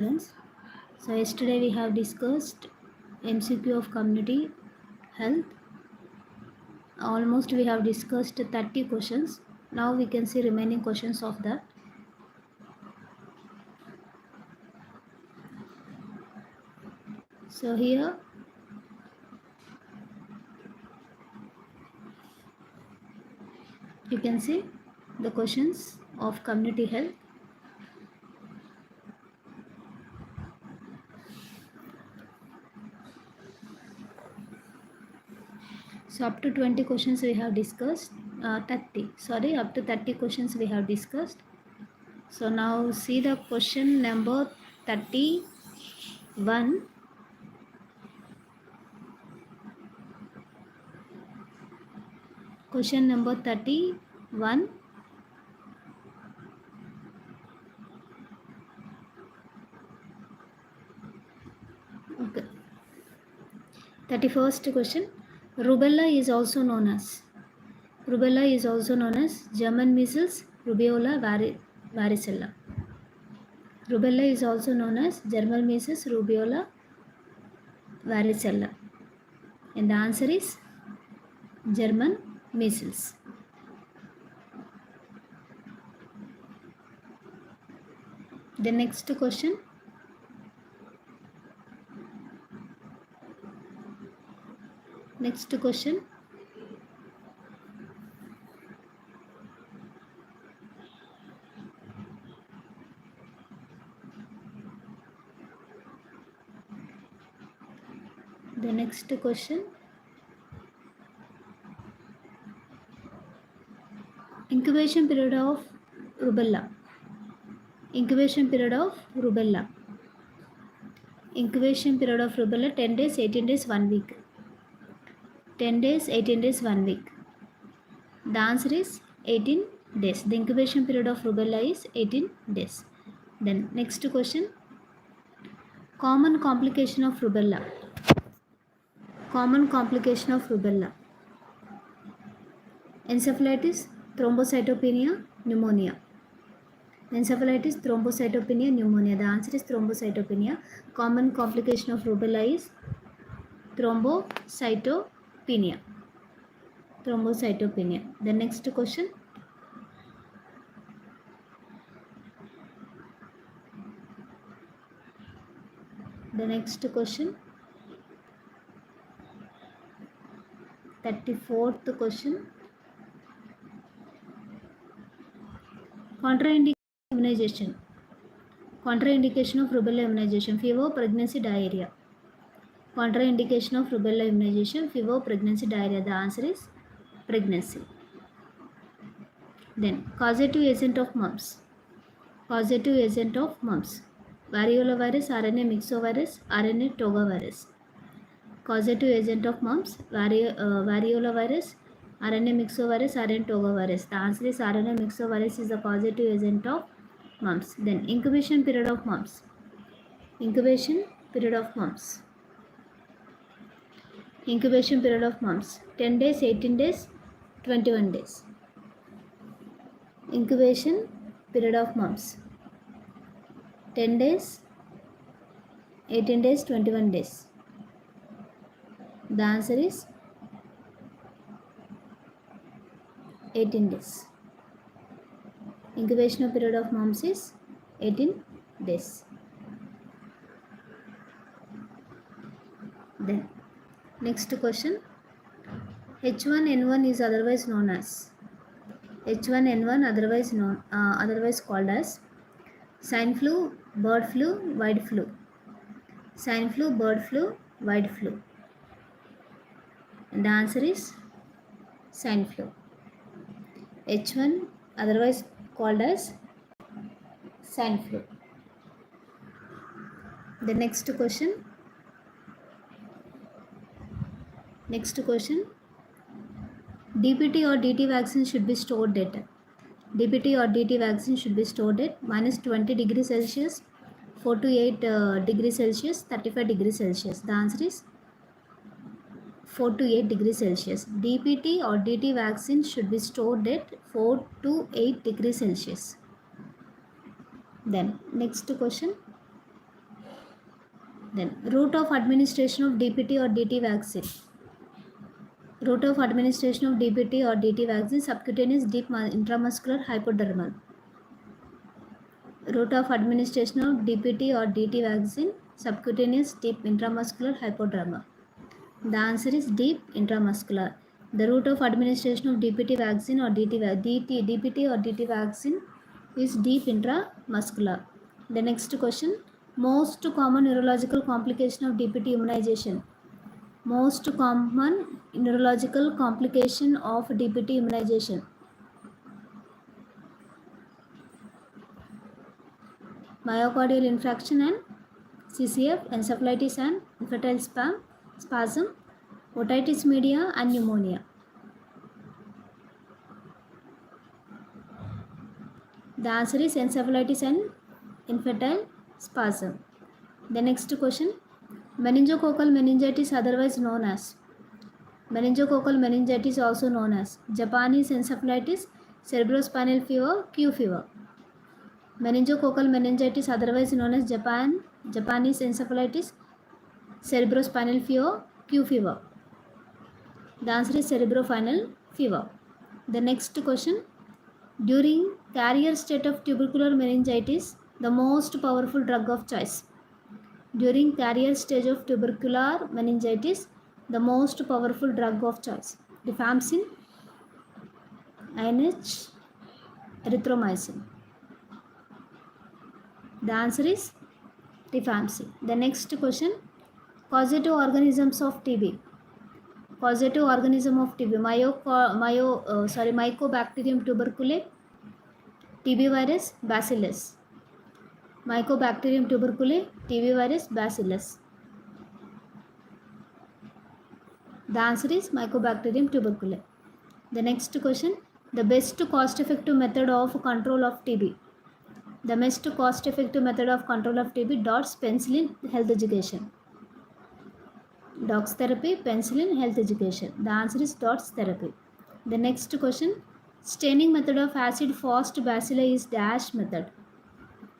Students. So yesterday we have discussed MCQ of community health. Almost we have discussed 30 questions. Now we can see remaining questions of that. So here you can see the questions of community health. So up to 20 questions we have discussed. 30. Sorry, up to 30 questions we have discussed. So now see the question number 31. Question number 31. Okay. 31st question. Rubella is also known as German measles, rubella, varicella. Rubella is also known as German measles, rubella, varicella. And the answer is German measles. The next question. Next question. The next question. Incubation period of rubella. Incubation period of rubella. Incubation period of rubella 10 days, 18 days, 1 week. 10 days, 18 days, 1 week. The answer is 18 days. The incubation period of rubella is 18 days. Then next question. Common complication of rubella. Common complication of rubella. Encephalitis, thrombocytopenia, pneumonia. Encephalitis, thrombocytopenia, pneumonia. The answer is thrombocytopenia. Common complication of rubella is thrombocytopenia. Thrombocytopenia. The next question. The next question. 34th question. Contraindication immunization. Contraindication of rubella immunization. Fever, pregnancy, diarrhea. Contraindication of rubella immunization. Fever, pregnancy, diarrhea. The answer is pregnancy. Then causative agent of mumps. Causative agent of mumps. Variola virus, RNA myxovirus, RNA togavirus. Causative agent of mumps, variola virus, RNA myxovirus, RNA togavirus. The answer is RNA myxovirus is the causative agent of mumps. Then incubation period of mumps. Incubation period of mumps. Incubation period of mumps. 10 days, 18 days, 21 days. Incubation period of mumps. 10 days, 18 days, 21 days. The answer is 18 days. Incubation period of mumps is 18 days. Then next question. H1N1 is otherwise known as H1N1 otherwise called as swine flu, bird flu, white flu. Swine flu, bird flu, white flu. And the answer is swine flu. H1 otherwise called as swine flu. The next question. Next question. DPT or DT vaccine should be stored at DPT or DT vaccine should be stored at -20 degrees Celsius, 4 to 8 degrees Celsius, 35 degrees Celsius. The answer is 4 to 8 degrees Celsius. DPT or DT vaccine should be stored at 4 to 8 degrees Celsius. Then next question. Then route of administration of DPT or DT vaccine. Route of administration of DPT or DT vaccine, subcutaneous, deep, intramuscular, hypodermal. Route of administration of DPT or DT vaccine, subcutaneous, deep, intramuscular, hypodermal. The answer is deep intramuscular. The route of administration of DPT vaccine or DPT or DT vaccine is deep intramuscular. The next question, most common neurological complication of DPT immunization. Most common neurological complication of DPT immunization. Myocardial infarction and CCF, encephalitis and infantile spasm, otitis media and pneumonia. The answer is encephalitis and infantile spasm. The next question, meningococcal meningitis otherwise known as. Meningococcal meningitis also known as Japanese encephalitis, cerebrospinal fever, Q fever. Meningococcal meningitis otherwise known as Japanese encephalitis, cerebrospinal fever, Q fever. The answer is cerebrospinal fever. The next question, during carrier state of tubercular meningitis, the most powerful drug of choice. During carrier stage of tubercular meningitis, the most powerful drug of choice. Rifampicin, INH, erythromycin. The answer is rifampicin. The next question, causative organisms of TB. Causative organism of TB, Mycobacterium tuberculosis, TB virus, Bacillus. Mycobacterium tuberculosis, TB virus, Bacillus. The answer is Mycobacterium tuberculosis. The next question, the best cost-effective method of control of TB. The best cost-effective method of control of TB, DOTS, penicillin, health education. DOTS therapy, penicillin, health education. The answer is DOTS therapy. The next question, staining method of acid-fast bacilli is dash method.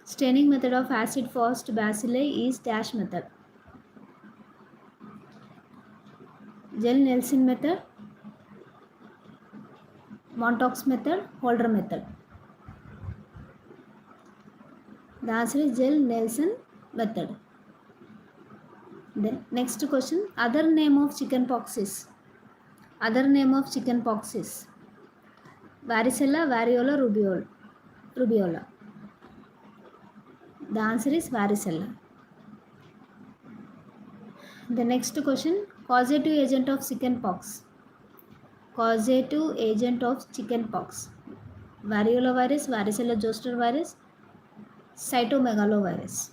Staining method of acid-fast bacilli is dash method. Gell-Nelson method, Montauk's method, Holder method. The answer is Gell-Nelson method. Then next question, other name of chickenpox is. Other name of chickenpox is varicella, variola, rubeola. The answer is varicella. The next question, causative agent of chickenpox. Causative agent of chickenpox. Variola virus, varicella zoster virus, cytomegalovirus.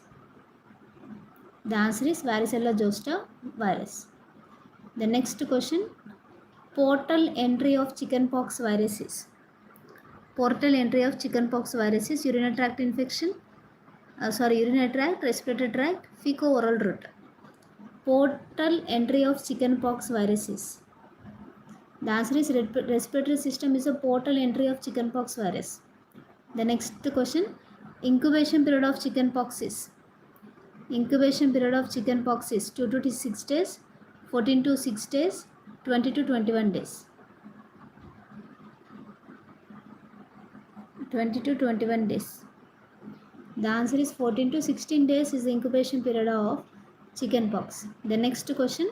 The answer is varicella zoster virus. The next question, portal entry of chickenpox viruses. Portal entry of chickenpox viruses, urinary tract infection, urinary tract, respiratory tract, fecal-oral route. Portal entry of chickenpox viruses. The answer is respiratory system is a portal entry of chickenpox virus. The next question, incubation period of chickenpox is. Incubation period of chickenpox is 2 to 6 days, 14 to 6 days, 20 to 21 days. 20 to 21 days. The answer is 14 to 16 days is the incubation period of chickenpox. The next question,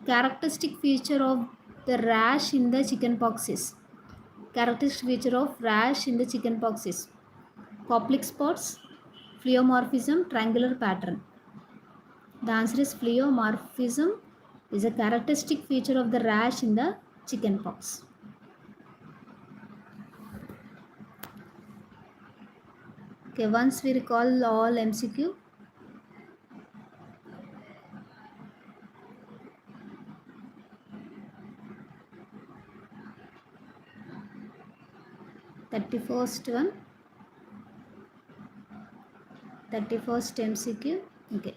characteristic feature of the rash in the chickenpox is. Characteristic feature of rash in the chickenpox is Koplik spots, pleomorphism, triangular pattern. The answer is pleomorphism is a characteristic feature of the rash in the chickenpox. Okay, once we recall all MCQ. Thirty-first MCQ. Okay.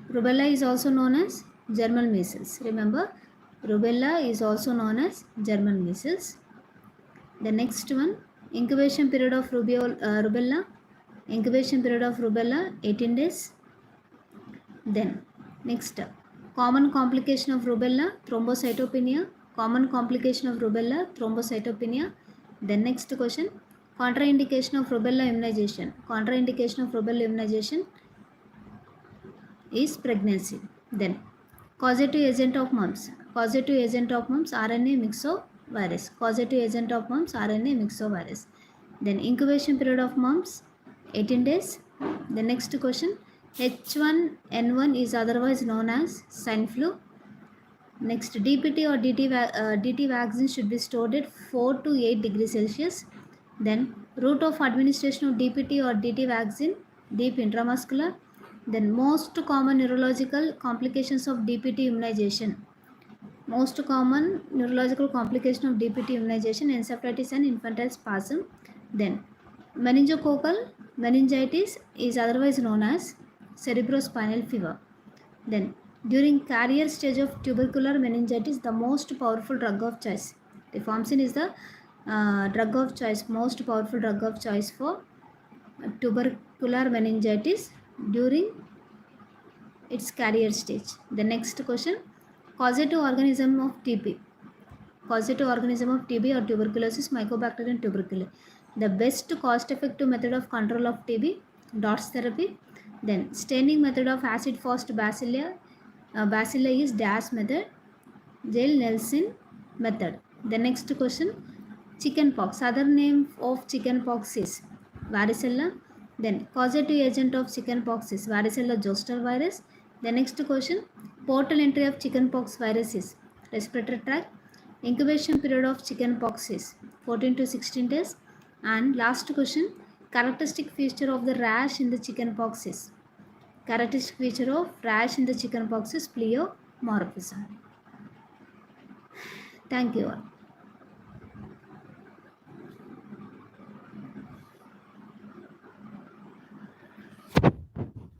Rubella is also known as German measles. Remember, rubella is also known as German measles. The next one, incubation period of rubella. Incubation period of rubella 18 days. Then Next, common complication of rubella, thrombocytopenia. Common complication of rubella, thrombocytopenia. Then next question, contraindication of rubella immunization. Contraindication of rubella immunization is pregnancy. Then causative agent of mumps. Causative agent of mumps, RNA myxovirus. Causative agent of mumps, RNA myxovirus. Then incubation period of mumps, 18 days. The next question, H1N1 is otherwise known as swine flu. Next, DPT or DT vaccine should be stored at 4 to 8 degrees Celsius. Then route of administration of DPT or DT vaccine, deep intramuscular. Then most common neurological complications of DPT immunization. Most common neurological complication of DPT immunization, encephalitis and infantile spasm. Then meningococcal meningitis is otherwise known as cerebrospinal fever. Then during carrier stage of tubercular meningitis, the most powerful drug of choice. Rifampicin is the drug of choice, most powerful drug of choice for tubercular meningitis during its carrier stage. The next question, causative organism of TB. Causative organism of TB or tuberculosis, Mycobacterium tuberculosis. The best cost-effective method of control of TB, DOTS therapy. Then staining method of acid-fast bacilli is DAS method, Zell-Nelson method. The next question, chickenpox. Other name of chickenpox is varicella. Then causative agent of chickenpox is varicella zoster virus. The next question, portal entry of chickenpox virus is respiratory tract. Incubation period of chickenpox is 14 to 16 days. And last question, characteristic feature of the rash in the chickenpox is characteristic feature of rash in the chickenpox is pleomorphism. Thank you all.